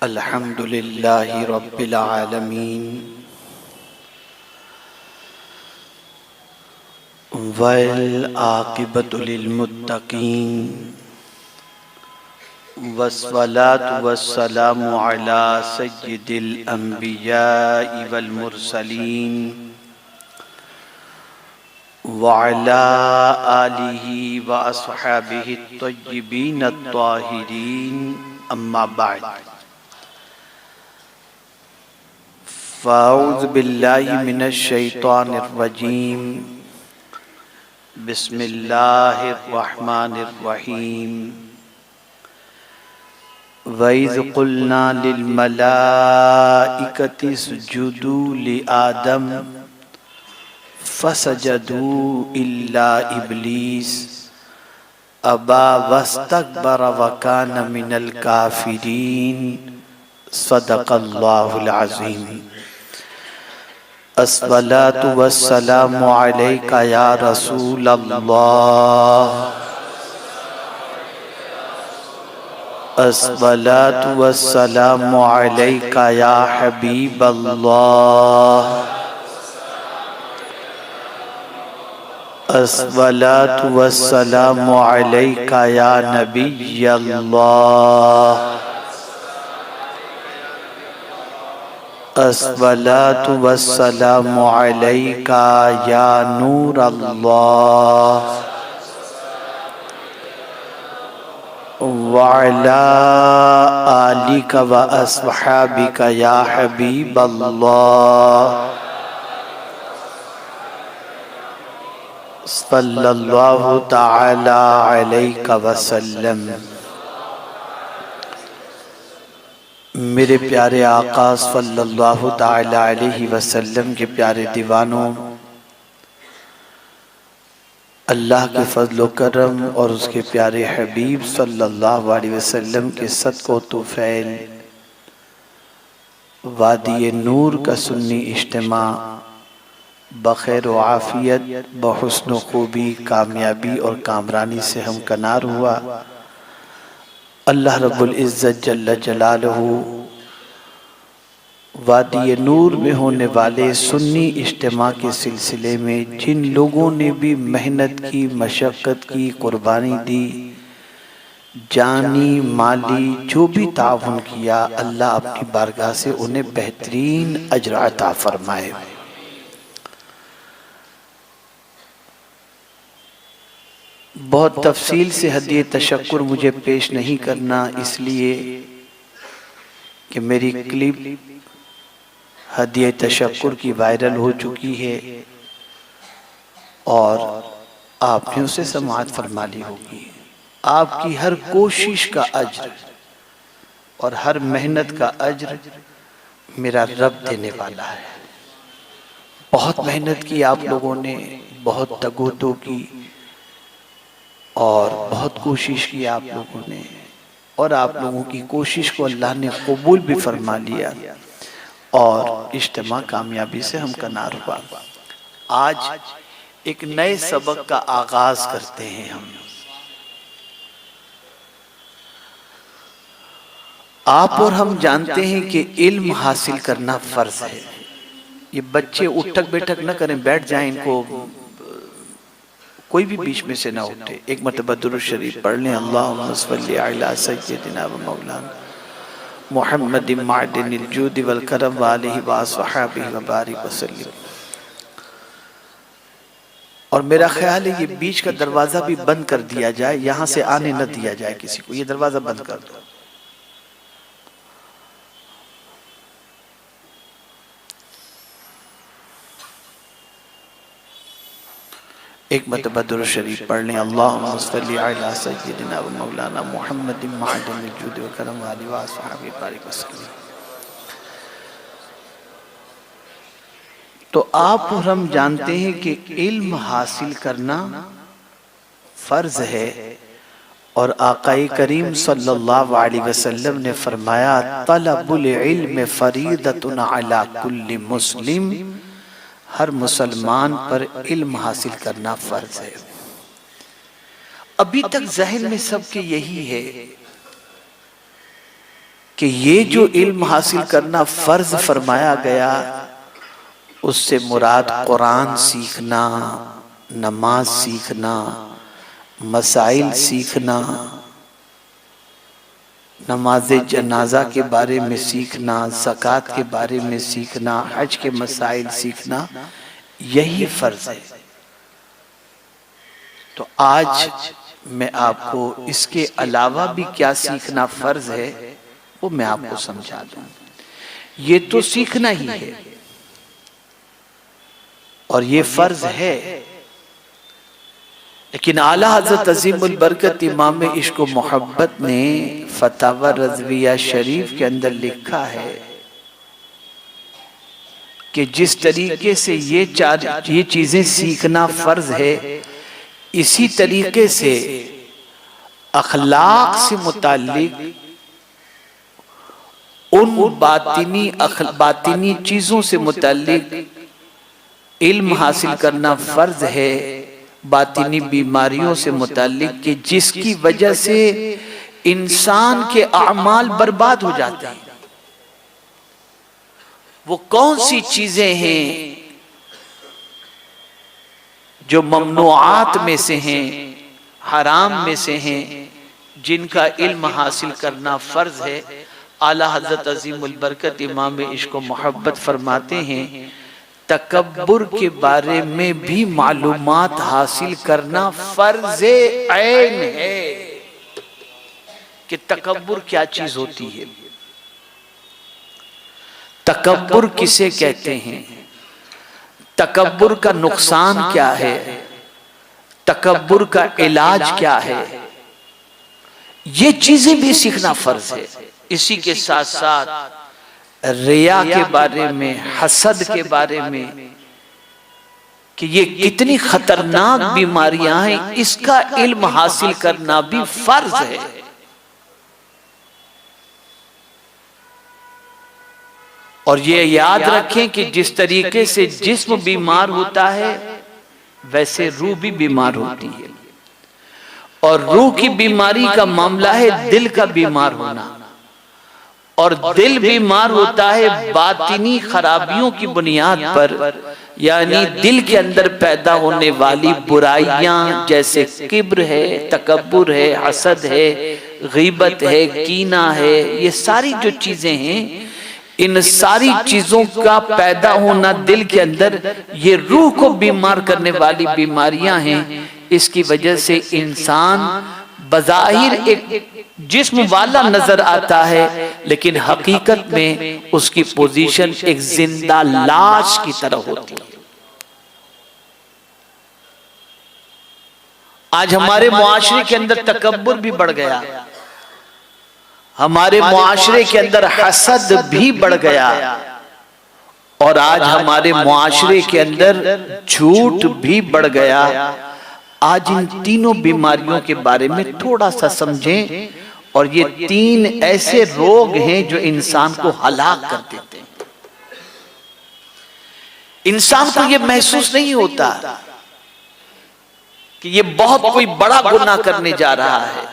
अल्हम्दुलिल्लाहि रब्बिल आलमीन वल आक़िबतु लिल मुत्तक़ीन वस्सलातु वस्सलामु अला सय्यिदिल अंबियाइ वल मुरसलीन व अला आलिहि व अस्हाबिहि त्वय्यिबीन अत्ताहिरीन अम्मा बाद फ़अऊज़ु बिल्लाहि मिनश शैतानिर रजीम बिस्मिल्लाहिर रहमानिर रहीम वइज़ क़ुल्ना लिल मलाइकति इसजुदू लि आदम फसजदू इल्ला इब्लीस अबा वस्तकबरा व कान मिनल काफिरीन सदक़ल्लाहुल अज़ीम। अस्सलातु वस्सलामु अलैका या रसूल अल्लाह अस्सलातु वस्सलामु अलैका या हबीब अल्लाह अस्सलातु वस्सलामु अलैका या नबी अल्लाह अस्सलातु वस्सलामु अलैका या नूर अल्लाह व अला आलिका व अस्हाबिका या हबीब अल्लाह सल्लल्लाहु तआला अलैका वसल्लम। मेरे प्यारे आका सल्लल्लाहु तआला अलैहि वसल्लम के प्यारे दीवानों, अल्लाह के फजल करम और उसके प्यारे हबीब सल्लल्लाहु अलैहि वसल्लम के सदक़ो तुफ़ैल वादी नूर का सुन्नी इज्तिमा बखैर व आफियत बहुस्न खूबी कामयाबी और कामरानी से हम कनार हुआ। अल्लाह रब्बुल इज़्ज़त जल्ल जलालहू वादी नूर में होने वाले सुन्नी इज्तिमा के सिलसिले में जिन लोगों ने भी मेहनत की, मशक्क़त की, कुर्बानी दी, जानी माली जो भी ताउन किया, अल्लाह अपनी बारगाह से उन्हें बेहतरीन अज्र अता फरमाए। बहुत तफसील से हदिये तशक्कुर मुझे पेश नहीं करना, इसलिए कि मेरी क्लिप हदिये तशक्कुर की वायरल हो चुकी है और आपने उसे समाअत फरमा ली होगी। आपकी हर कोशिश का अज्र और हर मेहनत का अज्र मेरा रब देने वाला है। बहुत मेहनत की आप लोगों ने, बहुत तगोदो की और बहुत कोशिश की आप लोगों ने, और आप लोगों की कोशिश को अल्लाह ने कबूल भी फरमा लिया और इज्तिमा कामयाबी से हम कनार हुआ। आज एक नए सबक का आगाज करते हैं हम। आप और हम जानते हैं कि इल्म हासिल करना फर्ज है। ये बच्चे उठक बैठक न करें, बैठ जाएं, इनको कोई भी बीच में से ना उठे। एक मरतबा दुरूद शरीफ पढ़ लें, अल्लाहुम्मा सल्लि अला सय्यिदिना व मौलाना मुहम्मदिन मादिनिल जूदि वल करम व आलिहि व अस्हाबिहि व बारिक वसल्लिम। और मेरा ख्याल है ये बीच का दरवाजा भी बंद कर दिया जाए, यहाँ से आने न दिया जाए किसी को। ये दरवाजा बंद कर दो। एक मरतबा दुरूद शरीफ पढ़ लें, अल्लाहुम्मा सल्लि अला सय्यिदिना व मौलाना मुहम्मदिन मादिनिल जूदि वल करम व आलिहि व अस्हाबिहि व बारिक वसल्लिम। तो आप और हम जानते हैं कि इल्म हासिल करना फर्ज है और आकाए करीम सल्लल्लाहु अलैहि वसल्लम ने फरमाया, तलबुल इल्म फरीदतुन अला कुल्ली मुस्लिम, हर मुसलमान पर इल्म हासिल करना फर्ज है। अभी तक जहन में सबके यही है कि ये जो इल्म हासिल करना फर्ज फरमाया गया, उससे मुराद कुरान सीखना, नमाज सीखना, मसाइल सीखना, नमाज जनाजा के बारे में सीखना, ज़कात के बारे में सीखना, हज के मसाइल सीखना, यही फर्ज है। तो आज मैं आपको इसके अलावा भी क्या सीखना फर्ज है वो मैं आपको समझा दूं। ये तो सीखना ही है और ये फर्ज है, लेकिन आला हज़रत अज़ीमुल बरकत इमाम इश्क व मोहब्बत ने फतावा रज़विया शरीफ के अंदर लिखा है कि जिस तरीके से ये चीजें सीखना फर्ज है, इसी तरीके से अखलाक से मुताल्लिक उन बातिनी चीजों से मुताल्लिक इल्म हासिल करना फर्ज है, बातिनी बीमारियों से मुताल्लिक कि जिसकी वजह से इंसान के अमाल बर्बाद हो जाते हैं। वो कौन सी चीजें हैं जो ममनुआत में से हैं, हराम में से हैं, जिनका इल्म हासिल करना फर्ज है। आला हज़रत अज़ीमुल बरकत इमाम इश्क व मोहब्बत फरमाते हैं, तकब्बुर के बारे में भी मालूमात हासिल करना फर्ज ऐन है कि तकब्बुर क्या चीज होती है, तकब्बुर किसे कहते हैं, तकब्बुर का नुकसान क्या है, तकब्बुर का इलाज क्या है, ये चीजें भी सीखना फर्ज है। इसी के साथ साथ रिया के बारे में, हसद के बारे में कि ये कितनी खतरनाक बीमारियां हैं, इसका इल्म हासिल करना भी फर्ज है। और ये याद रखें कि जिस तरीके से जिस्म बीमार होता है वैसे रूह भी बीमार होती है, और रूह की बीमारी का मामला है दिल का बीमार होना, और दिल बीमार होता है बातिनी खराबियों की बुनियाद पर, यानी दिल के अंदर पैदा होने वाली बुराइयां जैसे किब्र है, तकब्बुर है, हसद है, गीबत है, कीना है, ये सारी जो चीजें हैं, इन सारी चीजों का पैदा होना दिल के अंदर, ये रूह को बीमार करने वाली बीमारियां हैं। इसकी वजह से इंसान बज़ाहिर एक जिस्म वाला नजर आता है, लेकिन हकीकत में उसकी पोजीशन एक जिंदा लाश की तरह होती है। आज हमारे मुआशरे के अंदर तकब्बुर भी बढ़ गया, हमारे मुआशरे के अंदर हसद भी बढ़ गया, और आज हमारे मुआशरे के अंदर झूठ भी बढ़ गया। आज इन तीनों बीमारियों के बारे में थोड़ा सा समझें, और ये तीन ऐसे रोग हैं जो इंसान को हलाक कर देते हैं। इंसान को ये महसूस नहीं होता कि ये बहुत कोई बड़ा गुनाह करने जा रहा है,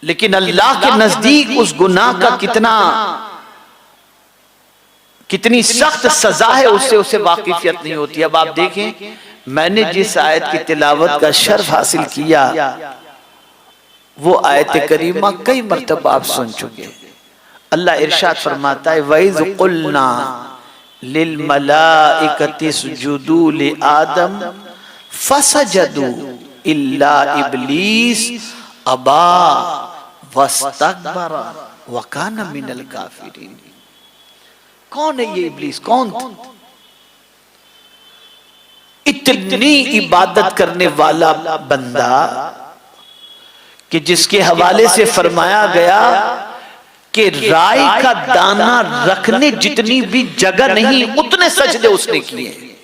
लेकिन अल्लाह के नजदीक उस गुनाह का कितनी सख्त सजा है, उससे उसे वाकिफियत नहीं होती। अब आप देखें, मैंने जिस आयत की तिलावत का शर्फ हासिल किया, वो आयत करीमा कई मर्तबा आप सुन चुके। अल्लाह इरशाद फरमाता है, वइज़ क़ुल्ना लिल मलाइकति सुजुदू लि आदम फसजदू इल्ला इब्लीस अबा वस्तकबरा व काना मिनल काफिरीन। कौन है ये इब्लीस? कौन था? इतनी इबादत करने वाला बंदा कि जिसके हवाले से फरमाया गया कि राई का दाना रखने जितनी भी जगह नहीं, उतने सजदे उसने किए।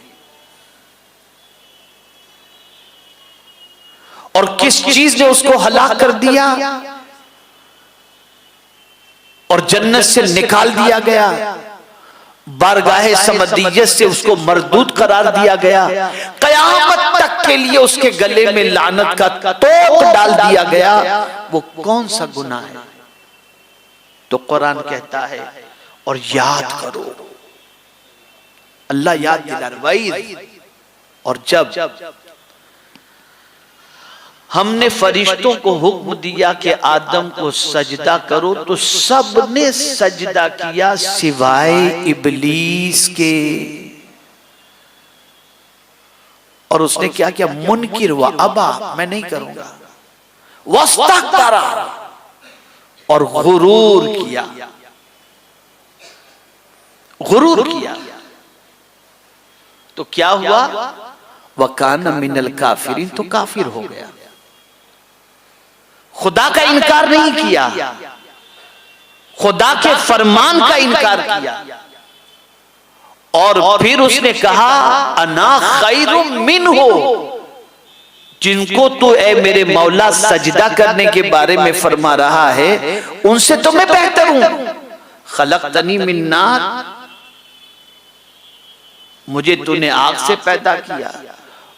और किस चीज ने उसको हलाक कर दिया और जन्नत से निकाल दिया गया, बारगाहे समदियत से उसको मरदूद करार दिया गया। कयामत तक के लिए उसके गले में लानत का तोप डाल दिया गया, वो कौन सा गुनाह है? तो कुरान कहता है और याद करो, अल्लाह याद दिला रही। और जब हमने फरिश्तों को हुक्म दिया कि आदम को सजदा करो, तो सबने सजदा किया सिवाय इब्लीस के। और उसने क्या किया? मुनकिर हुआ, अबा, मैं नहीं करूंगा। वस्तकबरा, और गुरूर किया, गुरूर किया। तो क्या हुआ? वकाना मिनल काफिरीन, तो काफिर हो गया। खुदा का इनकार नहीं किया, खुदा के फरमान का इनकार किया। और फिर उसने कहा अना खैरुम मिन्हु, जिनको तो ए मेरे मौला सजदा करने के बारे में फरमा रहा है, उनसे तो मैं बेहतर हूं। खलक़तनी मिन नार, मुझे तूने आग से पैदा किया।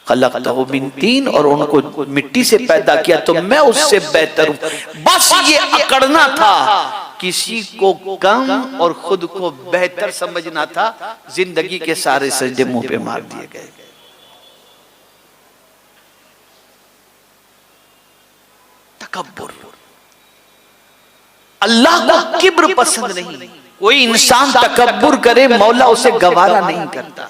खलक़तहु मिन तीन, और उनको मिट्टी से पैदा किया, तो मैं उससे बेहतर हूं। बस ये अकड़ना था, किसी को कम और खुद को बेहतर समझना था। जिंदगी के सारे सजदे मुंह पे मार दिए गए। तकब्बुर, अल्लाह को किब्र पसंद नहीं। कोई इंसान तकब्बुर करे, मौला उसे गवारा नहीं करता।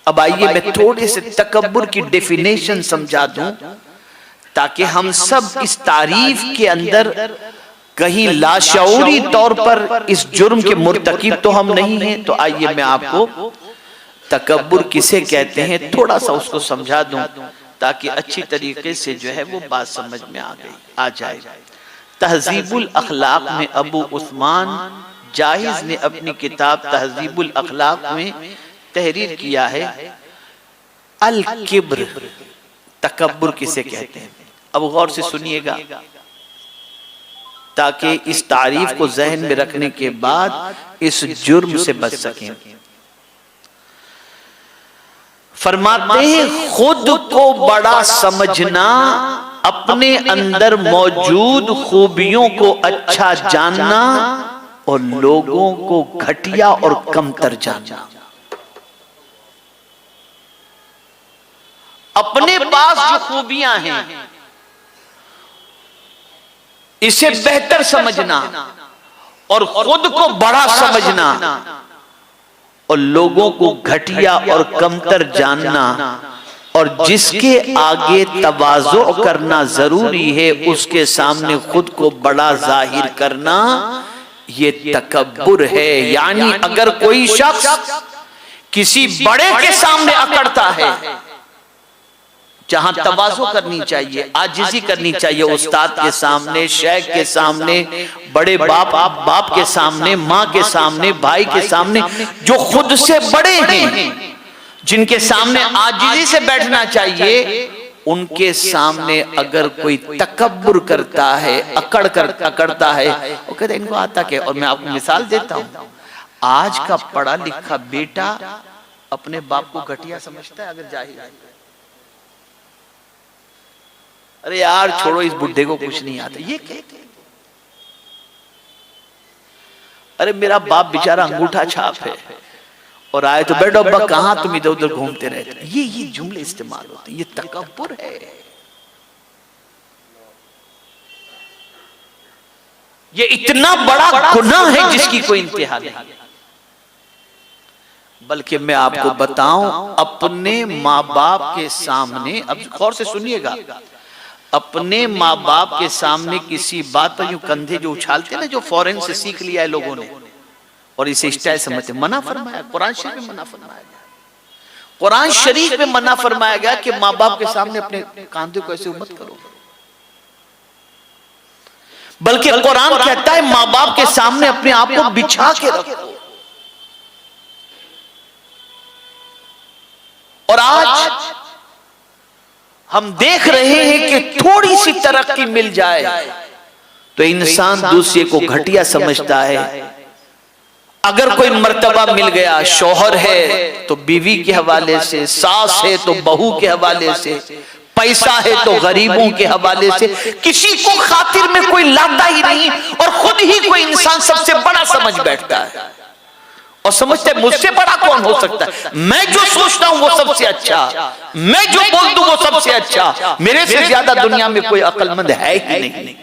अब आइए मैं थोड़े से तकब्बुर की डेफिनेशन समझा दूं, ताकि हम सब इस तारीफ के अंदर कहीं लाशऊरी तौर पर इस जुर्म के मुर्तकिब तो हम नहीं हैं। तो आइए मैं आपको तकब्बुर किसे कहते हैं थोड़ा सा उसको समझा दूं, ताकि अच्छी तरीके से जो है वो बात समझ में आ जाए। तहजीबुल अखलाक में अबू उस्मान जाहिज ने अपनी किताब तहजीबुल अखलाक में तहरीर किया है, अल किब्र, तकब्बुर किसे कहते हैं। अब गौर से सुनिएगा, ताकि इस तारीफ को जहन में रखने के बाद इस जुर्म से बच सकें। फरमाते हैं खुद को बड़ा समझना, अपने अंदर मौजूद खूबियों को अच्छा जानना, और लोगों को घटिया और कमतर जानना। अपने पास जो खूबियां हैं इसे बेहतर समझना, और खुद को बड़ा समझना, और लोगों को घटिया और कमतर जानना, और जिसके आगे तवाज़ु करना जरूरी है उसके सामने खुद को बड़ा जाहिर करना, ये तकब्बुर है। यानी अगर कोई शख्स किसी बड़े के सामने अकड़ता है, जहां तवाज़ु करनी चाहिए, आजिज़ी करनी चाहिए, उस्ताद के सामने, शेख के सामने, बड़े बाप के सामने, माँ के सामने, भाई के सामने, जो खुद से बड़े हैं, जिनके सामने आजिज़ी से बैठना चाहिए, उनके सामने अगर कोई तकब्बुर करता है, अकड़ता है, वो कहते इनको आता क्या। और मैं आपको मिसाल देता हूं, आज का पढ़ा लिखा बेटा अपने बाप को घटिया समझता है अगर जाहिल है। अरे यार छोड़ो, इस बुढ़े को कुछ नहीं आता, ये कहते। अरे मेरा बाप बेचारा अंगूठा छाप है, और आए तो बैठो अब्बा कहां तुम इधर उधर घूमते रहते। ये जुमले इस्तेमाल होते हैं, ये तकब्बुर है। ये इतना बड़ा गुनाह है जिसकी कोई इंतहा नहीं। बल्कि मैं आपको बताऊं, अपने माँ बाप के सामने, अब गौर से सुनिएगा, अपने माँ बाप के सामने किसी बात पर यूं कंधे जो उछालते ना, जो फौरन से सीख लिया है लोगों ने, और इसे स्टाइल समझते, मना फरमाया, कुरान शरीफ में मना फरमाया गया। कुरान शरीफ में मना फरमाया गया कि माँ बाप के सामने अपने कंधे को ऐसे मत करो। बल्कि कुरान कहता है माँ बाप के सामने अपने आप को बिछा के रखो। और आज हम देख रहे हैं कि थोड़ी सी तरक्की मिल जाए तो इंसान दूसरे को घटिया समझता है, अगर कोई मर्तबा मिल गया, शौहर है तो बीवी के हवाले से, सास है तो बहू के हवाले से, पैसा है तो गरीबों के हवाले से, किसी को खातिर में कोई लाता ही नहीं और खुद ही कोई इंसान सबसे बड़ा समझ बैठता है और समझते हैं मुझसे बड़ा कौन हो सकता है, मैं जो सोचता हूं वो सबसे अच्छा, मैं जो बोल दूं वो सबसे अच्छा, मेरे से ज्यादा दुनिया में कोई अक्लमंद है ही नहीं।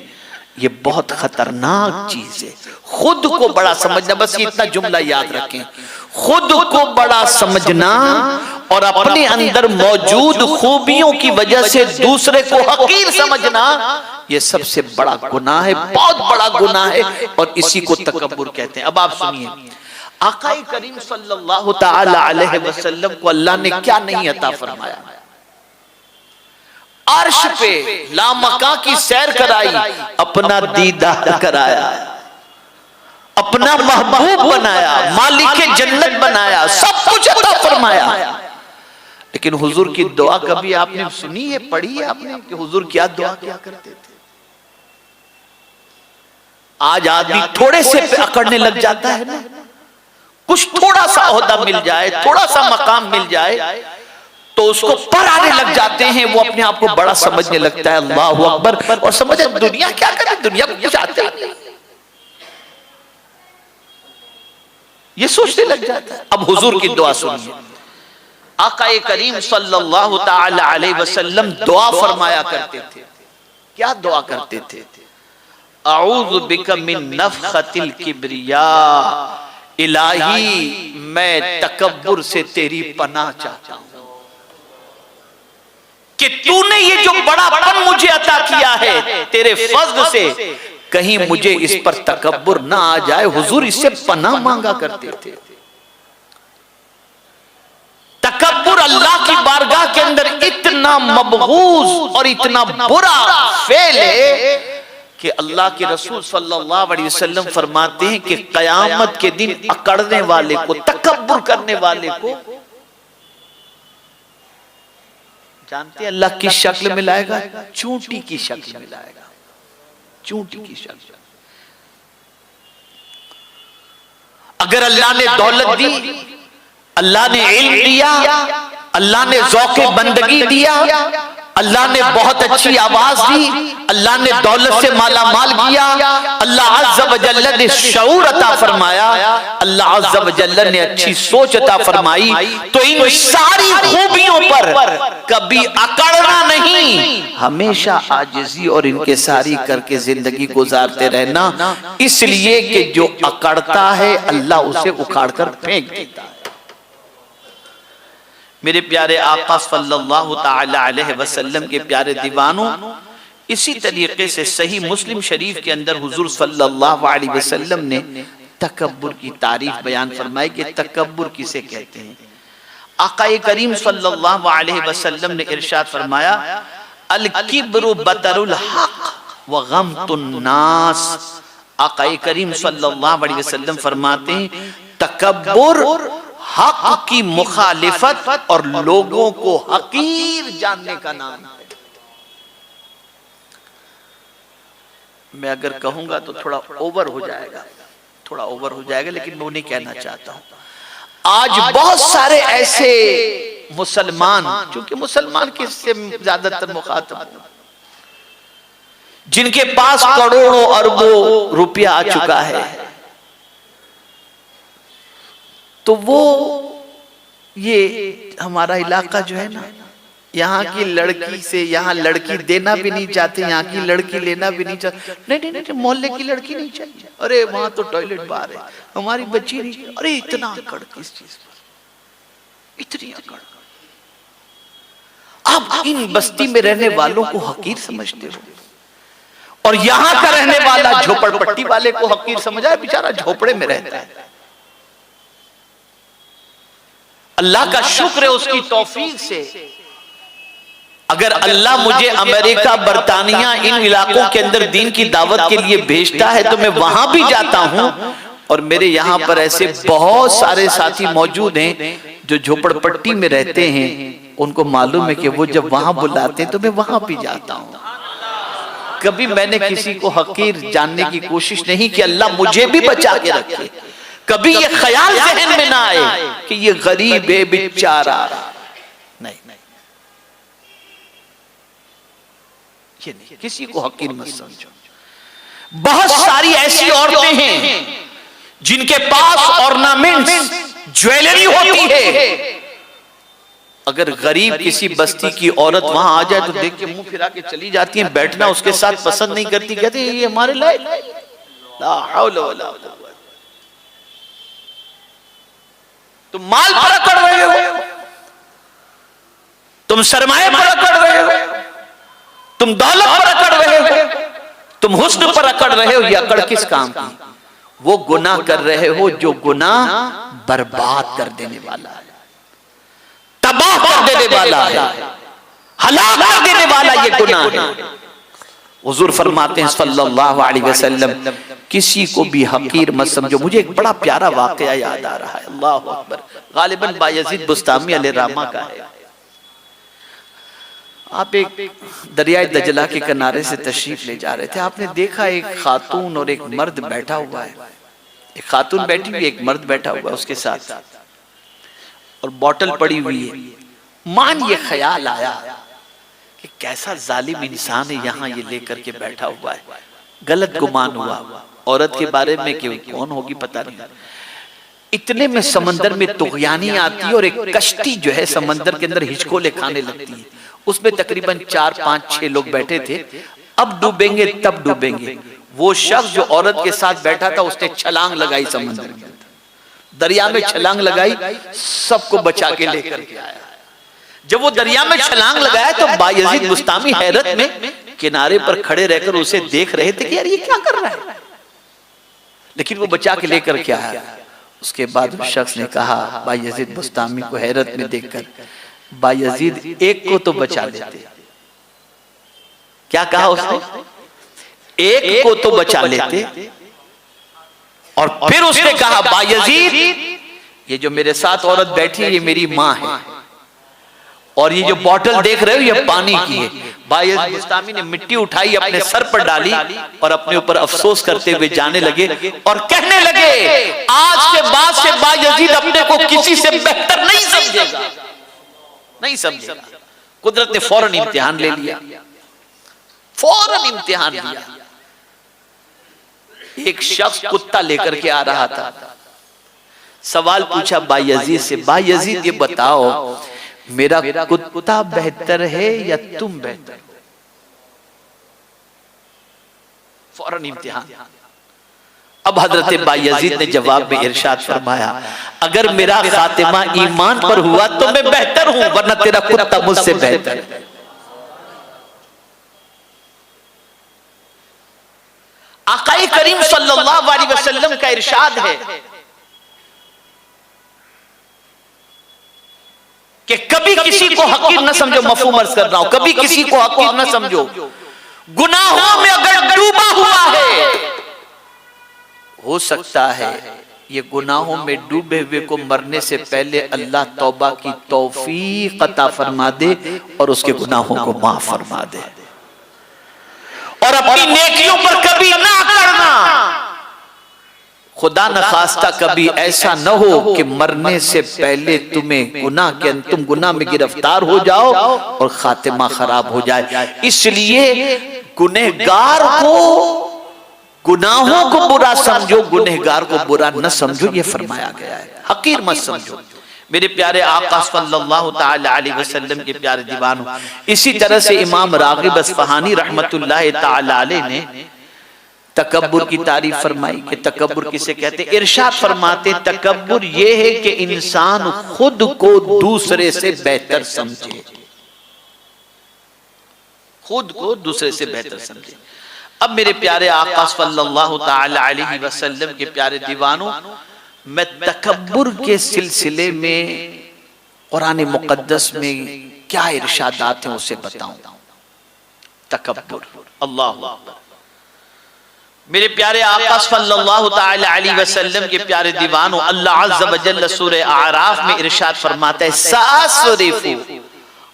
ये बहुत खतरनाक चीज है, खुद को बड़ा समझना। बस ये इतना जुमला याद रखें, खुद को बड़ा समझना और अपने अंदर मौजूद खूबियों की वजह से दूसरे को हकीर समझना, ये सबसे बड़ा गुनाह है, बहुत बड़ा गुनाह है और इसी को तकब्बुर कहते हैं। अब आप सुनिए, आका करीम सल्लल्लाहु ताला अलैहि वसल्लम को अल्लाह ने क्या नहीं अता फरमाया, अर्श पे लामका की सैर कराई, अपना दीदार कराया, अपना महबूब बनाया, मालिक जन्नत बनाया, सब कुछ अता फरमाया। लेकिन हुजूर की दुआ कभी आपने सुनी है, पढ़ी है आपने कि हुजूर क्या दुआ क्या करते थे? आज आदमी थोड़े से पे अकड़ने लग जाता है ना, कुछ थोड़ा सा ओहदा मिल जाए, थोड़ा सा मकाम मिल जाए तो उसको पर आने लग जाते हैं, वो अपने आप को बड़ा समझने लगता है। अल्लाहु अकबर। और समझे दुनिया क्या करे, दुनिया को कुछ आता ही नहीं, ये सोचने लग जाता है। अब हुजूर की दुआ सुनिए, आका करीम सल्लल्लाहु ताला अलैहि वसल्लम दुआ फरमाया करते थे। क्या दुआ करते थे? अऊज़ु बिका मिन नफ़ख़तिल किब्रिया, इलाही मैं तकब्बुर से तेरी पनाह चाहता हूं कि तूने ये जो बड़ापन मुझे अता किया है तेरे फज़्ल से, कहीं मुझे इस पर तकब्बुर ना आ जाए। हुजूर इससे पनाह मांगा करते थे। तकब्बुर अल्लाह की बारगाह के अंदर इतना मबगूज़ और इतना बुरा फेल है कि अल्लाह के रसूल सल्लल्लाहु अलैहि वसल्लम फरमाते हैं कि कयामत के दिन अकड़ने वाले को, तकब्बुर करने वाले को, जानते हैं अल्लाह किस शक्ल में लाएगा? चूंटी की शक्ल में लाएगा, चूंटी की शक्ल। अगर अल्लाह ने दौलत दी, अल्लाह ने इल्म दिया, अल्लाह ने ज़ौक़े बंदगी दिया, अल्लाह ने बहुत अच्छी आवाज दी, अल्लाह ने दौलत से माला माल किया, अल्लाह अज़्ज़ा व जल्ल ने शऊर अता फरमाया, अल्लाह अज़्ज़ा व जल्ल ने अच्छी सोच अता फरमाई, तो इन सारी खूबियों पर कभी अकड़ना नहीं, हमेशा आजिज़ी और इनके सारी करके जिंदगी गुजारते रहना। इसलिए कि जो अकड़ता है अल्लाह उसे उखाड़ कर फेंक देता है। मेरे प्यारे आका सल्लल्लाहु ताला अलैहि वसल्लम के प्यारे दीवानों, इसी तरीके से सही मुस्लिम शरीफ के अंदर हुजूर सल्लल्लाहु अलैहि वसल्लम ने तकब्बुर की तारीफ बयान फरमाई कि तकब्बुर किसे कहते हैं। आका करीम सल्लल्लाहु अलैहि वसल्लम ने इरशाद फरमाया, अल किब्रु बतरुल हक व गमतुन नास। आका करीम सल्लल्लाहु अलैहि वसल्लम फरमाते हैं तकब्बुर हक की मुखालिफत और लोगों को हकीर जानने का नाम है। मैं अगर कहूंगा तो थोड़ा ओवर हो जाएगा, थोड़ा ओवर हो जाएगा, लेकिन मैं उन्हें कहना चाहता हूं। आज बहुत सारे ऐसे मुसलमान, क्योंकि मुसलमान किससे ज्यादातर मुखातब, जिनके पास करोड़ों अरबों रुपया आ चुका है, तो वो ये हमारा इलाका जो है ना, यहाँ की लड़की से, यहाँ लड़की देना भी नहीं चाहते, यहाँ की लड़की लेना भी नहीं चाहते। नहीं, मोहल्ले की लड़की नहीं चाहिए, अरे वहां तो टॉयलेट बार है, हमारी बच्ची नहीं चाहिए। अरे इतना अकड़ किस चीज पर, इतनी अकड़। आप इन बस्ती में रहने वालों को हकीर समझते हो और यहाँ का रहने वाला झोपड़पट्टी वाले को हकीर समझा, बेचारा झोपड़े में रहता है। अल्लाह का शुक्र है उसकी तौफीक से, अगर अल्लाह मुझे अमेरिका, बरतानिया, इन इलाकों के अंदर दीन की दावत के लिए भेजता है तो मैं वहां भी जाता हूं। और मेरे यहाँ पर ऐसे बहुत सारे साथी मौजूद हैं जो झोपड़पट्टी में रहते हैं, उनको मालूम है कि वो जब वहां बुलाते हैं तो मैं वहां भी जाता हूं। कभी मैंने किसी को हकीर जानने की कोशिश नहीं की, अल्लाह मुझे भी बचा के रखे। कभी ये ख्याल जहन में ना आए कि ये गरीब है बेचारा, नहीं, ये नहीं, किसी को हकीर मत समझो। बहुत सारी ऐसी औरतें हैं जिनके पास ऑर्नामेंट्स, ज्वेलरी होती है। अगर गरीब किसी बस्ती की औरत वहां आ जाए तो देख के मुंह फिरा के चली जाती है, बैठना उसके साथ पसंद नहीं करती, कहते ये हमारे लायक, ला हौला वला कुव्वत। तुम माल पर अकड़ रहे हो, तुम सरमाए पर अकड़ रहे हो, तुम दौलत पर अकड़ रहे हो, तुम हुस्न पर अकड़ रहे हो। ये अकड़ किस काम की? वो गुनाह कर रहे हो जो गुनाह बर्बाद कर देने वाला है, तबाह कर देने वाला है, हलाक कर देने वाला ये गुनाह है। हुजूर फरमाते हैं सल्लल्लाहु अलैहि वसल्लम, किसी को भी हकीर मत समझो। मुझे एक बड़ा प्यारा वाकया याद आ रहा है, अल्लाह अकबर, गालिबन बायजीद बुस्तामी अलैहिर्रहमा का है। आप एक दरियाए दजला के किनारे से तशरीफ ले जा रहे थे, आपने देखा एक खातून और एक मर्द बैठा हुआ है। एक खातून बैठी हुई, एक मर्द बैठा हुआ है उसके साथ, और बोतल पड़ी हुई है। मान ये ख्याल आया कि कैसा जालिम इंसान है, यहाँ ये लेकर के बैठा हुआ है। गलत गुमान हुआ औरत के बारे में कि कौन होगी पता नहीं। इतने में समंदर में तुगयानी आती है और एक कश्ती जो है समंदर के अंदर हिचकोले खाने लगती है। उसमें तकरीबन 4, 5, 6 लोग बैठे थे। अब डूबेंगे तब डूबेंगे। वो शख्स जो औरत के साथ बैठा था उसने छलांग लगाई, समंदर में दरिया में छलांग लगाई, सबको बचा के लेकर के आया। जब वो दरिया में छलांग लगाया तो बायजीद बुस्तामी हैरत में किनारे पर खड़े रहकर उसे देख रहे थे कि यार ये क्या कर रहा है, लेकिन वो बचा के लेकर के आया। उसके बाद उस शख्स ने कहा बायजीद बुस्तामी को हैरत में देखकर, बायजीद एक को तो बचा लेते। क्या कहा उसने? एक को तो बचा लेते। और फिर उसने कहा बायजीद, ये जो मेरे साथ औरत बैठी है ये मेरी माँ है, और ये जो बोतल देख रहे हो ये पानी की है। बायजीद बुस्तामी ने मिट्टी उठाई, अपने सर पर डाली और अपने ऊपर अफसोस करते हुए जाने लगे और कहने लगे आज के बाद से बायजीद अपने को किसी से बेहतर नहीं समझेगा, नहीं समझेगा। कुदरत ने फौरन इम्तिहान ले लिया, फौरन इम्तिहान लिया। एक शख्स कुत्ता लेकर के आ रहा था, सवाल पूछा बायजीद से, बायजीद ये बताओ मेरा कुत्ता बेहतर है या तुम बेहतर हो? फौरन इम्तिहान। अब हजरत बायजीद ने जवाब में इरशाद फरमाया, अगर मेरा खातिमा ईमान पर हुआ तो मैं बेहतर हूं, वरना तेरा कुत्ता मुझसे बेहतर है। आकाए करीम सल्लल्लाहु अलैहि वसल्लम का इरशाद है कि कभी किसी को हकीर न समझो। मफहूम अर्ज कर रहा हूं, कभी किसी को हकीर न समझो। गुनाहों में अगर डूबा हुआ है, हो सकता है ये गुनाहों में डूबे हुए को मरने से पहले अल्लाह तौबा की तौफीक अता फरमा दे और उसके गुनाहों को माफ फरमा दे। और अपनी नेकियों पर कभी ना करना, खुदा न खास्ता कभी ऐसा न हो कि मरने से पहले तुम गुनाह में गिरफ्तार हो जाओ और खातिमा खराब हो जाए। इसलिए गुनहगार को, गुनाहों को बुरा समझो, गुनहगार को बुरा न समझो, ये फरमाया गया है। हकीर मत समझो। मेरे प्यारे आका सल्लल्लाहु ताला अलैहि वसल्लम के प्यारे दीवानों, इसी तरह से इमाम रागिब अस्फहानी रहमतुल्लाह ताला अलैह ने तकब्बुर की तारीफ फरमाई कि तकब्बुर किसे कहते हैं। इरशाद फरमाते तकब्बुर ये है कि इंसान खुद को दूसरे से बेहतर समझे, खुद को दूसरे से बेहतर समझे। अब मेरे प्यारे आका सल्लल्लाहु ताला अलैहि वसल्लम के प्यारे दीवानों, मैं तकब्बुर के सिलसिले में कुरान मुकद्दस में क्या इरशादात हैं उसे बताऊं। तकब्बुर, अल्लाह अकबर। मेरे प्यारे आका सल्लल्लाहु ताला अलैहि वसल्लम के प्यारे दीवानों, अल्लाह अज़्ज़ व जल्ल सूरह आराफ में इरशाद फरमाता है, सासरिफु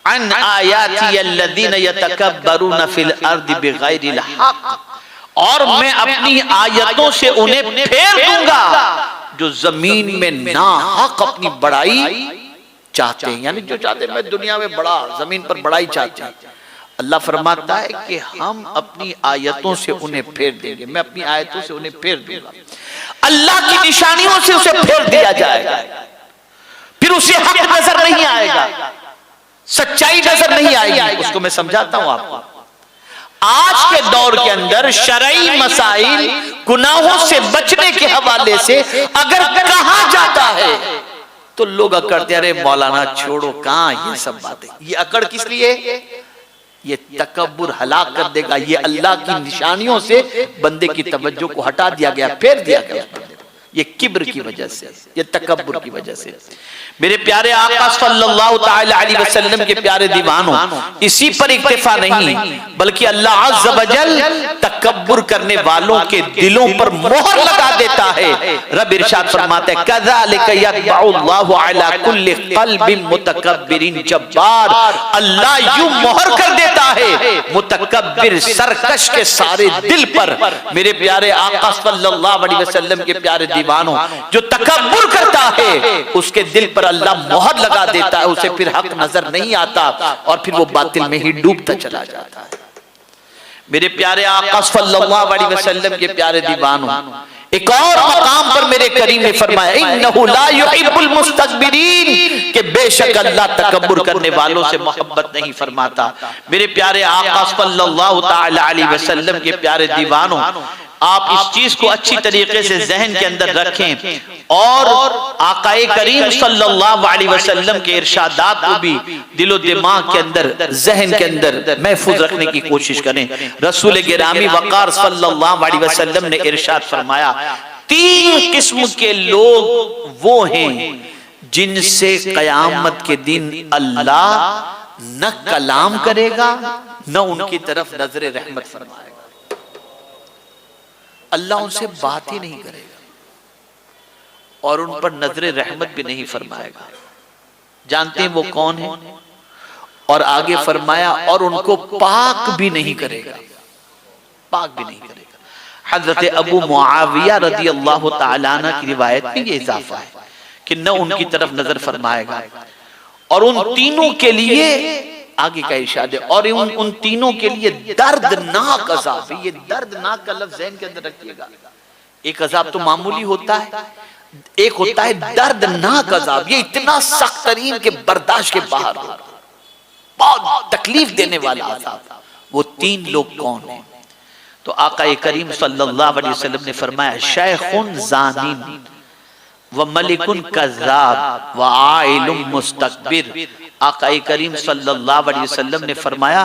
अन आयाती अल्लज़ीना यतकब्बरूना फिल अर्दि बिगैरिल हक़, और मैं अपनी आयतों से उन्हें फेर दूंगा जो जमीन में नाहक अपनी बड़ाई चाहते हैं, यानी जो चाहते हैं मैं दुनिया में बड़ा, जमीन पर बड़ाई चाहते हैं, अल्लाह फरमाता है कि हम अपनी आयतों से उन्हें फेर देंगे, मैं अपनी आयतों से उन्हें फेर दूंगा। अल्लाह की निशानियों से उसे फेर दिया जाएगा, फिर उसे हक नजर नहीं आएगा, सच्चाई नजर नहीं आएगी। उसको मैं समझाता हूं आपको। आज के दौर के अंदर शरई मसाइल, गुनाहों से बचने के हवाले से अगर कहा जाता है तो लोग अकड़ते, अरे मौलाना छोड़ो, कहां ये सब बातें। ये अकड़ किस लिए? ये तकब्बुर हलाक कर देगा। ये अल्लाह की निशानियों से बंदे की तवज्जो को हटा दिया गया, फेर दिया गया। ये किब्र की वजह से, ये तकब्बुर की वजह से। मेरे प्यारे आका सल्लल्लाहु ताला अलैहि वसल्लम के प्यारे दीवानों, इसी पर इक्तिफा नहीं बल्कि अल्लाह अज़्ज़ व जल तकब्बुर करने वालों के दिलों पर मोहर लगा देता है। रब इरशाद फरमाते हैं, कज़ालिका यत्बउल्लाहु अला कुल्लि क़ल्बिन मुतकब्बिरिन जब्बार। अल्लाह यूं मोहर कर देता है मुतकब्बिर, सरकश के सारे दिल पर। मेरे प्यारे आका सल्लल्लाहु अलैहि वसल्लम के प्यारे दीवानों, जो तकब्बुर करता है उसके दिल पर अल्लाह मोहर लगा देता है, उसे फिर हक नजर नहीं आता और फिर वो बातिल में ही डूबता चला जाता है। मेरे प्यारे आका सल्लल्लाहु अलैहि वसल्लम के प्यारे दीवानों, एक और मकाम पर मेरे करीम ने फरमाया, इन्नहु ला युहिब्बुल मुस्तकबिरीन, कि बेशक अल्लाह तकब्बुर करने वालों से मोहब्बत नहीं फरमाता। मेरे प्यारे आका सल्लल्लाहु ताला अलैहि वसल्लम के प्यारे दीवानों, आप इस चीज को अच्छी तरीके से जहन के अंदर रखें और आकाए करीम सल्लल्लाहु अलैहि वसल्लम के इरशादात को भी दिलो दिमाग के अंदर, जहन के अंदर महफूज रखने की कोशिश करें। रसूल गिरामी वक़ार सल्लल्लाहु अलैहि वसल्लम ने इरशाद फरमाया, 3 किस्म के लोग वो हैं जिनसे कयामत के दिन अल्लाह न कलाम करेगा न उनकी तरफ नजर रहमत फरमाएगा। अल्लाह उनसे बात ही नहीं करेगा और उन पर नजर रहमत भी नहीं फरमाएगा। जानते हैं वो कौन है? और आगे फरमाया, और उनको पाक भी नहीं करेगा, पाक भी नहीं करेगा। हजरत अबू मुआविया रदी अल्लाह तआला अन्हु की रिवायत में ये इजाफा है कि न उनकी तरफ नजर फरमाएगा और उन तीनों के लिए आगे का इरशाद है, और उन तीनों के लिए दर्दनाक अजाब है। ये दर्दनाक का लफ्ज़ ज़हन के अंदर रखिएगा। एक अजाब तो मामूली होता है, एक होता है दर्दनाक अजाब। ये इतना सख्त तरीन के बर्दाश्त के बाहर होता है, बहुत तकलीफ देने वाला अजाब। वो 3 लोग कौन हैं? तो आका करीम सल्लल्लाहु अलैहि वसल्लम ने फरमाया, शैखुन ज़ानिन व मलिकुन कज़्ज़ाब व आइलुम मुस्तकबिर। आका करीम सल्लल्लाहु अलैहि वसल्लम ने फरमाया,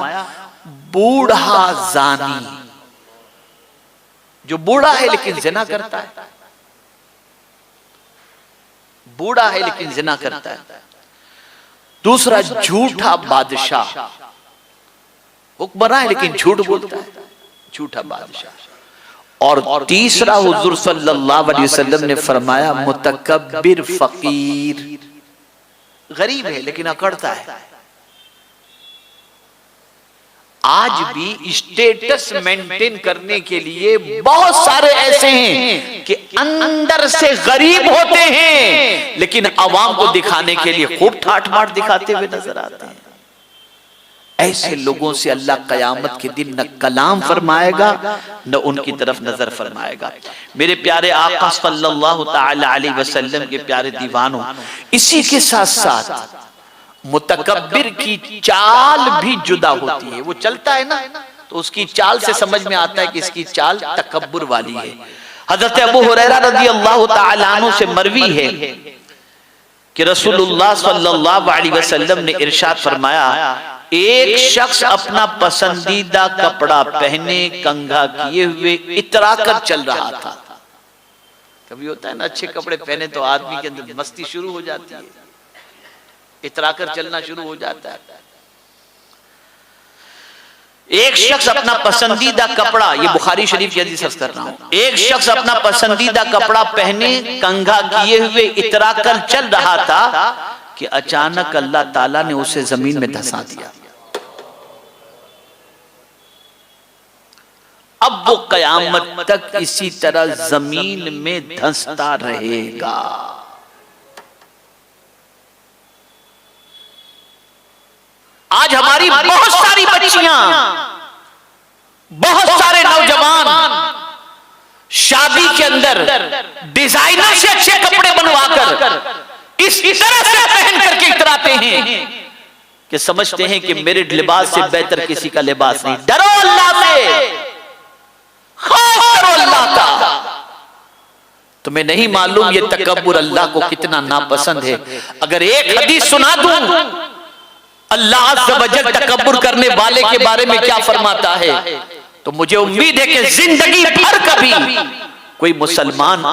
बूढ़ा जानी, जो बूढ़ा है लेकिन जिना करता है, बूढ़ा है लेकिन जिना करता है। दूसरा, झूठा बादशाह, हुक्मरान है लेकिन झूठ बोलता है, झूठा बादशाह। और तीसरा, हुजूर सल्लल्लाहु अलैहि वसल्लम ने फरमाया, मुतकब्बिर फकीर, गरीब है लेकिन अकड़ता है। आज भी स्टेटस मेंटेन करने के लिए बहुत सारे ऐसे हैं कि अंदर से गरीब होते हैं लेकिन अवाम को दिखाने के लिए खूब ठाठ माठ दिखाते हुए नजर आते हैं। ऐसे लोगों से अल्लाह कयामत के दिन न कलाम फरमाएगा न उनकी तरफ नजर फरमाएगा। मेरे प्यारे आका सल्लल्लाहु ताला अलैहि वसल्लम के प्यारे दीवानों, इसी के साथ साथ मुतकब्बिर की चाल भी जुदा होती है। वो चलता है ना तो उसकी चाल से समझ में आता है कि इसकी चाल तकब्बुर वाली है। हजरत अबू हुरैरा रज़ी अल्लाह तआला अन्हु से मरवी है कि रसूलुल्लाह सल्लल्लाहु अलैहि वसल्लम ने इरशाद फरमाया, एक शख्स अपना पसंदीदा कपड़ा पहने कंघा किए हुए इतरा कर चल रहा था। कभी होता है ना, अच्छे कपड़े पहने तो आदमी के अंदर मस्ती शुरू हो जाती है, इतरा कर चलना शुरू हो जाता है। एक शख्स अपना पसंदीदा कपड़ा, ये बुखारी शरीफ की हदीस अर्ज कर रहा हूं, एक शख्स अपना पसंदीदा कपड़ा पहने कंघा किए हुए इतरा कर चल रहा था कि अचानक अल्लाह ताला ने उसे जमीन में धंसा दिया। अब वो कयामत तक इसी तरह जमीन में धंसता रहेगा। आज हमारी बहुत सारी बच्चियां, बहुत सारे नौजवान शादी के अंदर डिजाइनर से अच्छे कपड़े बनवाकर इस तरह से पहन करके इतराते हैं कि समझते हैं कि मेरे लिबास से बेहतर किसी का लिबास नहीं। डरो अल्लाह से, खौफ करो अल्लाह का। तुम्हें नहीं मालूम ये तकब्बुर अल्लाह को कितना नापसंद है। अगर एक हदीस सुना दूं अल्लाह अज़्ज़ व जल तकब्बुर करने वाले के बारे में क्या फरमाता है, तो मुझे उम्मीद है कि जिंदगी भर कभी कोई मुसलमान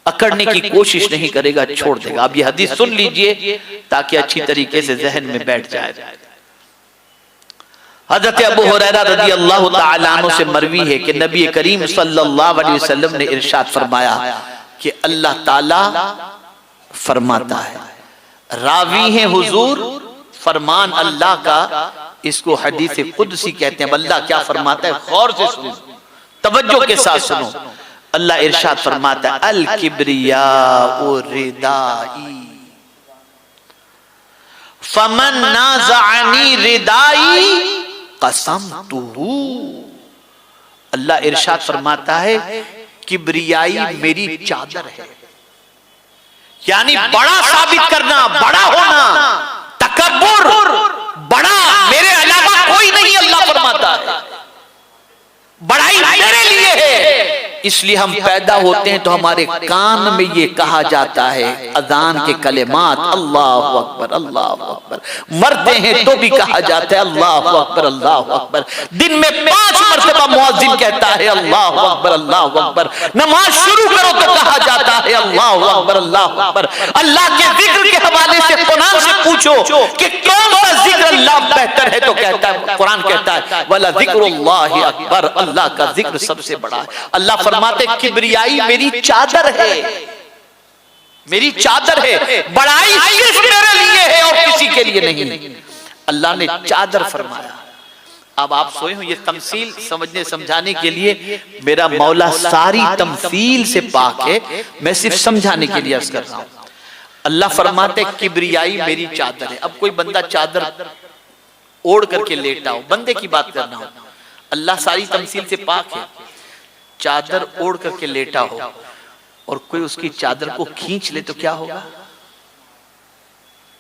अकड़ने की कोशिश नहीं करेगा, छोड़ देगा। अब ये हदीस सुन लीजिए ताकि अच्छी तरीके से जहन में बैठ जाए। हज़रत अबू हुरैरा रज़ियल्लाहु तआला अन्हु से मरवी है कि नबी करीम सल्लल्लाहु अलैहि वसल्लम ने इरशाद फरमाया कि अल्लाह ताला फरमाता है, रावी है हुजूर फरमान अल्लाह का, इसको हदीस कुदसी कहते हैं। अल्लाह क्या फरमाता है, गौर से सुनो, तवज्जो के साथ सुनो। अल्लाह इरशाद फरमाता है, अल किब्रिया ओ रिदाई फमन नाज़अनी रिदाई कसमतुहु। अल्लाह इरशाद फरमाता है किब्रियाई मेरी चादर है, यानी बड़ा साबित करना, बड़ा होना, तकब्बुर, बड़ा मेरे अलावा कोई नहीं। अल्लाह फरमाता है बड़ाई मेरे लिए है। इसलिए हम पैदा होते हैं तो हमारे कान में ये कहा जाता है अजान के कलेमात, अल्लाहु अकबर अल्लाहु अकबर। मरते हैं तो भी कहा जाता है अल्लाहु अकबर अल्लाहु अकबर। दिन में 5 मरतबा मुअज्जिन कहता है अल्लाहु अकबर अल्लाहु अकबर। नमाज शुरू करो तो कहा जाता है अल्लाहु अकबर अल्लाहु अकबर। अल्लाह के जिक्र के हवाले से कुरान से पूछो कि कौन सा जिक्र अल्लाह बेहतर है, तो कहता है, कुरान कहता है वला जिक्रुल्लाहि अकबर, अल्लाह का जिक्र सबसे बड़ा है। अल्लाह फरमाते किब्रियाई मेरी चादर है, मेरी चादर है, बड़ाई सिर्फ मेरे लिए है और किसी के लिए नहीं। अल्लाह ने चादर फरमाया। अब आप सोए हो, ये तमसील समझने समझाने के लिए मेरा मौला सारी तमसील से पाक है, मैं सिर्फ समझाने के लिए अर्ज कर रहा हूं। अल्लाह फरमाते किब्रियाई मेरी चादर है। अब कोई बंदा चादर ओढ़ करके लेटा हो, बंदे की बात करना हो, अल्लाह सारी तमसील से पाक है, चादर ओढ़ करके लेटा हो और कोई उसकी चादर को खींच ले तो क्या होगा?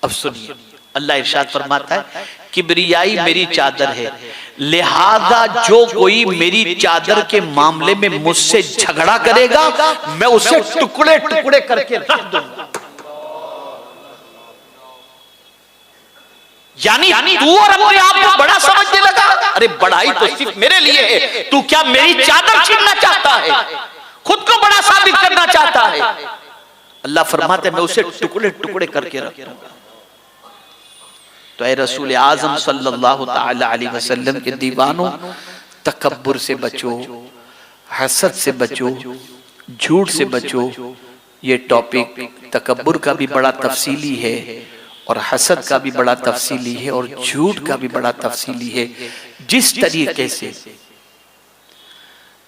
अब सुनिए, अल्लाह इरशाद फरमाता है किब्रियाई मेरी चादर है, लिहाजा जो कोई मेरी चादर के मामले में मुझसे झगड़ा करेगा मैं उसे टुकड़े टुकड़े करके रख दूंगा। यानी तू और अपने आप को बड़ा समझने लगा? अरे बड़ाई तो सिर्फ मेरे लिए है, तू क्या मेरी चादर छीनना चाहता है, खुद को बड़ा साबित करना चाहता है? अल्लाह फरमाते मैं उसे टुकड़े टुकड़े करके रख दूंगा। तो ऐ रसूल आजम सल्लल्लाहु ताला अलैहि वसल्लम के दीवानों, तकब्बुर से बचो, हसद से बचो, झूठ से बचो। ये टॉपिक तकब्बुर का भी बड़ा तफसीली है और हसद का भी बड़ा तफसीली है और झूठ का भी बड़ा तफसीली है। जिस तरीके से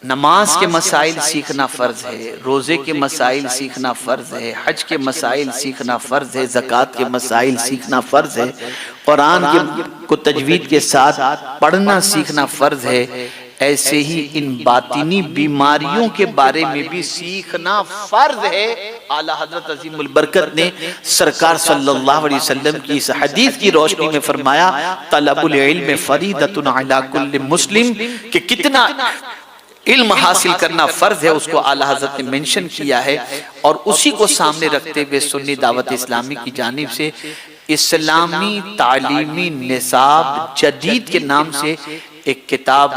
नमाज के मसाइल सीखना फर्ज है, रोजे के मसाइल सीखना फर्ज है, हज के मसाइल सीखना फर्ज है, ज़कात के मसाइल सीखना फर्ज है, कुरान को तजवीद के साथ पढ़ना सीखना फर्ज है, ऐसे ही इन बातिनी बीमारियों के बारे में भी सीखना फर्ज है। आला हजरत अजीमुल बरकत ने सरकार सल्लल्लाहु अलैहि वसल्लम की इस हदीस की रोशनी में फरमाया तलबुल इल्म फरीदतुन अला कुल्लि मुस्लिम, कि कितना इल्म हासिल करना फर्ज है उसको आला हजरत ने मेंशन किया है। और उसी को सामने रखते हुए सुन्नी दावत इस्लामी की जानिब से इस्लामी तालीमी निसाब जदीद के नाम से एक किताब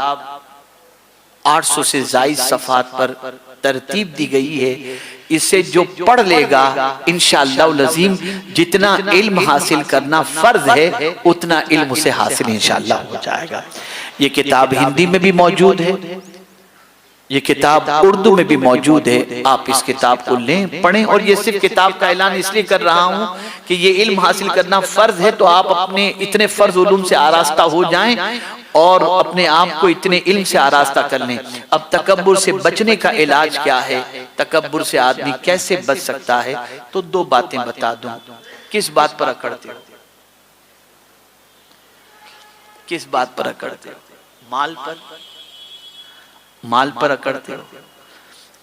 800 से ज़ायद सफ़ात पर तरतीब दी गई है। इसे जो पढ़ लेगा इंशाअल्लाह लज़ीम जितना इल्म हासिल करना फर्ज है उतना इल्म उसे हासिल इंशाअल्लाह हो जाएगा। ये किताब हिंदी में भी मौजूद है, ये किताब उर्दू में भी मौजूद है, आप इस किताब को लें, पढ़ें। और ये सिर्फ किताब का ऐलान इसलिए कर रहा हूं कि ये इल्म हासिल करना फर्ज है, तो आप अपने इतने फर्ज उलूम से आरास्ता हो जाएं और अपने आप को इतने इल्म से आरास्ता कर लें। अब तकब्बुर से बचने का इलाज क्या है, तकब्बुर से आदमी कैसे बच सकता है, तो दो बातें बता दूं। किस बात पर अकड़ते हो? किस बात पर अकड़ते हो? माल पर? माल पर अकड़ते हो?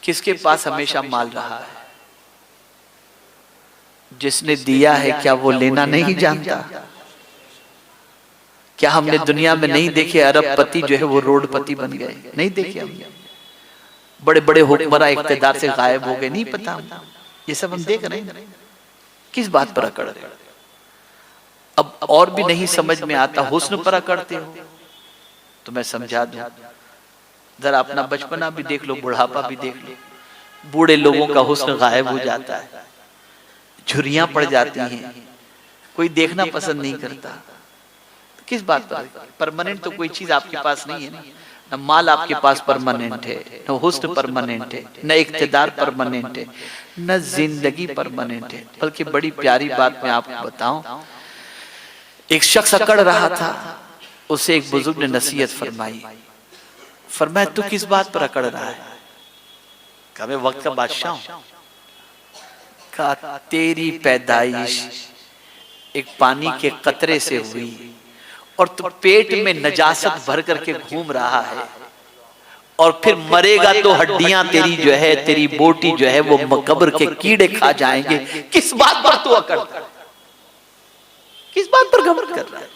किसके पास हमेशा माल रहा है? जिसने दिया है क्या वो लेना नहीं जानता? क्या हमने दुनिया में नहीं देखे अरबपति जो है वो रोडपति बन गए? नहीं देखे हमने। बड़े बड़े हुक्मरां इख्तिदार से गायब हो गए, नहीं पता हमको। ये सब हम देख रहे हैं। किस बात पर अकड़ रहे? अब और भी नहीं समझ में आता, हुस्न पर अकड़ते हो? तो मैं समझा दूं, जरा अपना बचपना भी देख लो, बुढ़ापा भी देख लो। बूढ़े लोगों का हुस्न गायब हो जाता है, झुर्रियां पड़ जाती हैं, कोई देखना पसंद नहीं करता। किस बात पर? परमानेंट तो कोई चीज आपके पास नहीं है ना, माल आपके पास परमानेंट है, न हुस्न परमानेंट है, न इख्तिदार परमानेंट है, न जिंदगी परमानेंट है। बल्कि बड़ी प्यारी बात मैं आपको बताऊं, एक शख्स अकड़ रहा था, उसे एक बुजुर्ग ने नसीहत फरमाई। फरमाया तू किस बात पर अकड़ रहा है? कहा मैं वक्त का बादशाह हूं। कहा तेरी पैदाइश एक पानी के कतरे से हुई और तू पेट में नजासत भर करके घूम रहा है, और फिर मरेगा तो हड्डियां तेरी जो है, तेरी बोटी जो है वो कब्र के कीड़े खा जाएंगे। किस बात पर तू अकड़ रहा है? किस बात पर घमंड कर रहा है?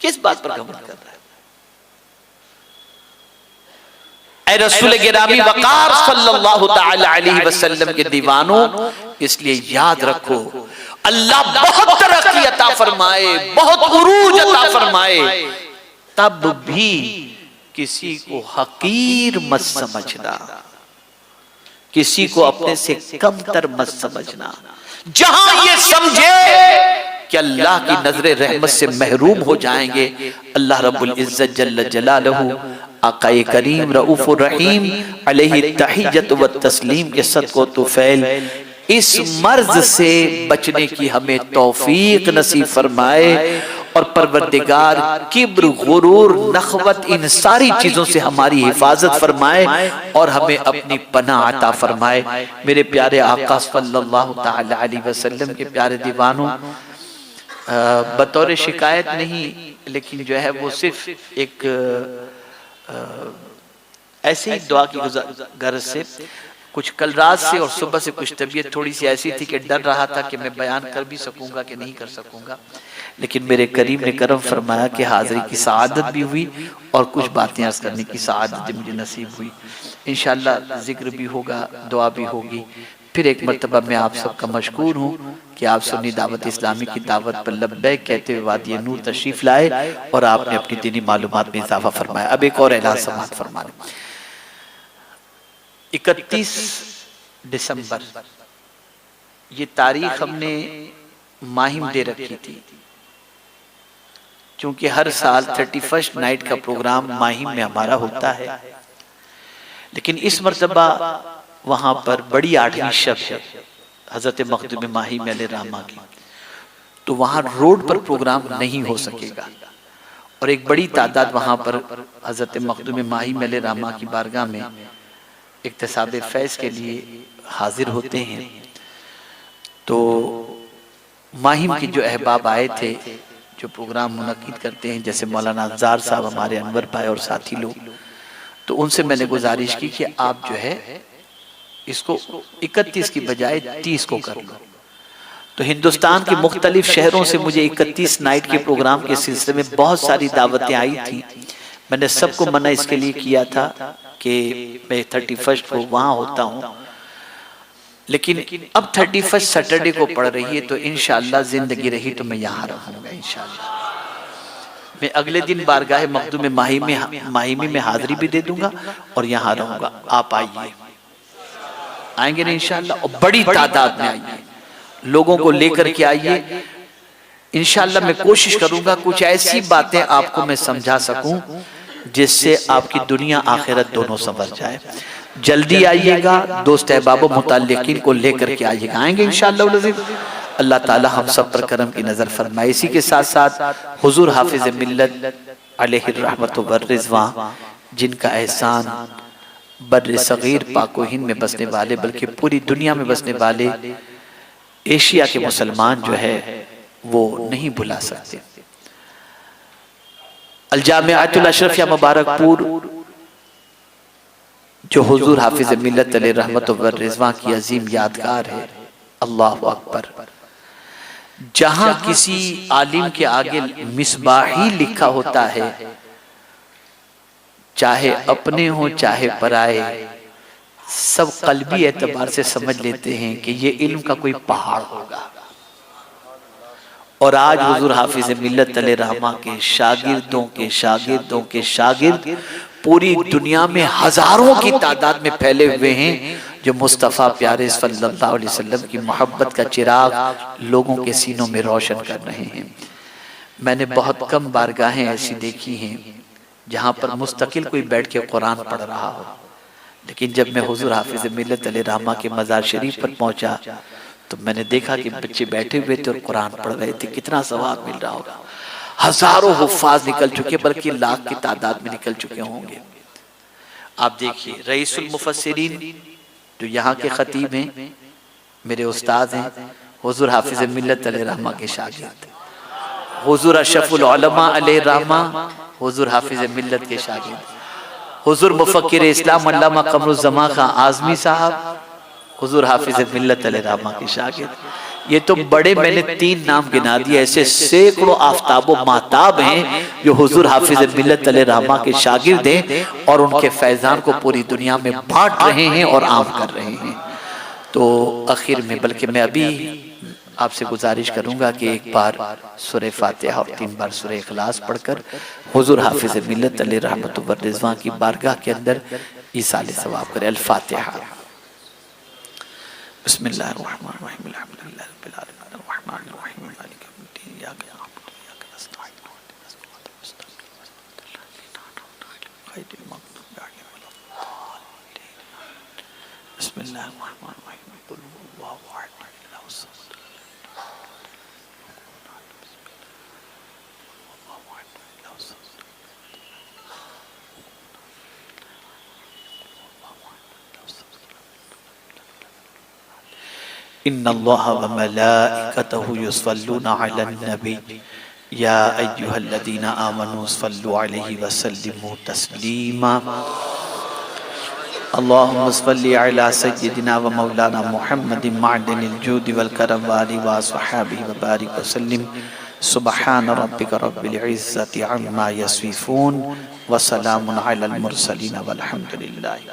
किस बात पर घमंड कर रहा है? ऐ रसूल गिरामी वकार सल्लल्लाहु तआला अलैहि वसल्लम के दीवानों, इसलिए याद रखो अल्लाह बहुत तरक्की अता फरमाए, बहुत उरूज अता फरमाए, तब भी किसी को हकीर मत समझना, किसी को अपने से कमतर मत समझना। जहां ये समझे कि अल्लाह की नजरे रहमत से महरूम हो जाएंगे, अल्लाह रब्बुल इज्जत जल्ल जलालहू आकाए करीम रऊफुर रहीम अलैहि तहियत व तस्लीम के सदक़ो तुफैल इस मर्ज से बचने की हमें तौफीक नसीब फरमाए, और परवरदिगार किब्र गुरूर नखवत इन सारी चीजों से हमारी हिफाजत फरमाए और हमें अपनी पनाह अता फरमाए। मेरे प्यारे आका सल्लल्लाहु तआला अलैहि वसल्लम के प्यारे दीवानों, बतौर शिकायत नहीं, लेकिन जो है वो सिर्फ एक ऐसे ही दुआ की गर्ज से, कुछ कल रात से और सुबह से कुछ तबीयत थोड़ी सी ऐसी थी कि डर रहा था कि मैं बयान कर भी सकूंगा कि नहीं कर सकूंगा, लेकिन मेरे करीम ने करम फरमाया कि हाजिरी की सआदत भी हुई और कुछ बातें अर्ज करने की सआदत मुझे नसीब हुई। इंशाअल्लाह जिक्र भी होगा, दुआ भी होगी। फिर एक मरतबा मैं आप सबका मशकूर हूँ कि आप सुन्नी दावत इस्लामी की दावत पर लब्बैक कहते हुए वादी नूर तशरीफ लाए और आपने अपनी दीनी मालूमात में इजाफा फरमाया। अब एक और ऐलान समाअत फरमाने, 31 दिसंबर ये तारीख हमने माहिम दे रखी थी, क्योंकि हर साल 31 नाइट का प्रोग्राम माहिम में हमारा होता है, लेकिन इस मरतबा वहां पर बड़ी 8वीं शब है हजरत मखदूम माहिम अलैहिर्रहमा की, तो वहां रोड पर प्रोग्राम नहीं हो सकेगा, और एक बड़ी तादाद वहां पर हजरत मखदूम माहिम अलैहिर्रहमा की बारगाह में इक्तिसाब फैज के लिए हाजिर होते हैं। तो माहिम के जो अहबाब आए थे, जो प्रोग्राम मुनक्किद करते हैं, जैसे मौलाना अज़ार साहब, हमारे अनवर भाई और साथी लोग, तो उनसे मैंने गुजारिश की कि आप जो है इसको 31 की बजाय 30 को कर लो। तो हिंदुस्तान के मुख्तलिफ शहरों से मुझे 31 नाइट के प्रोग्राम के सिलसिले में बहुत सारी दावतें आई थी। मैंने सबको मना इसके लिए किया था कि मैं 31 को वहां होता हूं, लेकिन अब 31 सैटरडे को पड़ रही है, तो इंशाअल्लाह जिंदगी रही तो मैं यहाँ रहूंगा। इंशाअल्लाह मैं अगले दिन बारगाह मखदूम माहिमी में हाजिरी भी दे दूंगा और यहाँ रहूंगा। आप आइए, आएंगे ना इंशाअल्लाह, और बड़ी तादाद में आइए, लोगों को लेकर के आइए। इंशाअल्लाह मैं कोशिश करूंगा कुछ ऐसी बातें आपको मैं समझा सकूं जिससे आपकी दुनिया आखिरत दोनों संवर जाए। जल्दी आइएगा, दोस्त अहबाब मुतल्लिकीन को लेकर के आइएगा, आएंगे इंशाअल्लाह अज़ीज़। अल्लाह ताला हम सब पर करम की नज़र फरमाए। इसी के साथ साथ हुजूर हाफिज़ मिल्लत अलैहि रहमत व रिज़वान, जिनका एहसान बर्र सगीर पाक व हिंद में बसने वाले बल्कि पूरी दुनिया में बसने वाले एशिया के मुसलमान जो है वो नहीं भुला सकते। अल जामिअतुल अशरफिया मुबारकपुर जो हुजूर हाफिज़ मिल्लत अलैहि रहमत व रिज़वान की अजीम यादगार है, अल्लाहु अकबर। जहां किसी आलिम के आगे मिसबाही लिखा होता है, चाहे अपने हो चाहे पराए, सब कल्बी एतबार से समझ लेते हैं कि ये इल्म का कोई पहाड़ होगा। और आज हुजूर हाफिज़ मिल्लत अलैहि रहमा के शागिर्दों के शागिर्दों के शागिर्द पूरी दुनिया में हजारों की तादाद में फैले हुए हैं, जो मुस्तफ़ा प्यारे सल्लल्लाहु अलैहि वसल्लम की मोहब्बत का चिराग लोगों के सीनों में रोशन कर रहे हैं। मैंने बहुत कम बारगाहें ऐसी देखी हैं जहाँ पर मुस्तकिल कोई बैठ के कुरान पढ़ रहा हो, लेकिन जब मैं हुजूर हाफिज़ मिल्लत अलैहि रहमा के मज़ार शरीफ पर पहुँचा तो मैंने देखा कि बच्चे बैठे हुए थे और कुरान पढ़ रहे थे। कितना सवाब मिल रहा होगा। हजारों हुफ़ाज़ निकल चुके, बल्कि लाख की तादाद में निकल चुके होंगे। आप देखिए, रईसुल मुफस्सिरीन जो यहाँ के खतीब हैं, मेरे उस्ताद हैं, हुजूर हाफिज़ मिल्लत अलैहि रहमा के शागिर्द, हुजूर अशरफुल उलमा अलैहि रहमा हुजूर हाफिज़ मिल्लत के शागिर्द, हुजूर मुफक्किर इस्लाम अल्लामा क़मरुज़्ज़मान खां आज़मी साहब हुजूर हाफिज़ मिल्लत अलैहि रहमा के शागिर्द। ये तो बड़े, मैंने 3 नाम गिना दिए, ऐसे सैकड़ों आफ्ताब व महताब हैं जो हुजूर हाफिज़ मिल्लत अलैहि रहमा के शागिर्द हैं और उनके फैज़ान को पूरी दुनिया में बांट रहे हैं और आम कर रहे हैं। तो आखिर में बल्कि मैं अभी आपसे गुजारिश करूंगा कि एक बार सूरह फातिहा और 3 बार सूरह इखलास पढ़कर हुजूर हाफिज़ मिल्लत अलैहि रहमत व रिज़वान की बारगाह के अंदर ईसाल सवाब करें। अल फातिहा। बिस्मिल्लाहिर्रहमानिर्रहीम, अल्हम्दुलिल्लाहि रब्बिल आलमीन, अर्रहमानिर्रहीम, मालिकि यौमिद्दीन, इय्याका नअबुदु व इय्याका नस्तईन, इहदिनास सिरातल मुस्तक़ीम, गैरिल मग़दूबि अलैहिम वलद्दाल्लीन। बिस्मिल्लाहिर्रहमानिर्रहीम, कुल हुवल्लाहु अहद, अल्लाहु समद, इन्नल्लाहा व मलाइकतहु युसल्लूना अलन नबी या अय्युहल्लज़ीना आमनू सल्लु अलैहि व सल्लिमू तस्लीमा। अल्लाहुम्मा सल्लि अला सय्यिदिना व मौलाना मुहम्मदिन मअदनिल जूदि वल करम व आलिहि व अस्हाबिहि व बारिक व सल्लिम। सुब्हान रब्बिका रब्बिल इज़्ज़ति अम्मा यसिफून व सलामुन अलल मुरसलीन वल्हम्दुलिल्लाहि।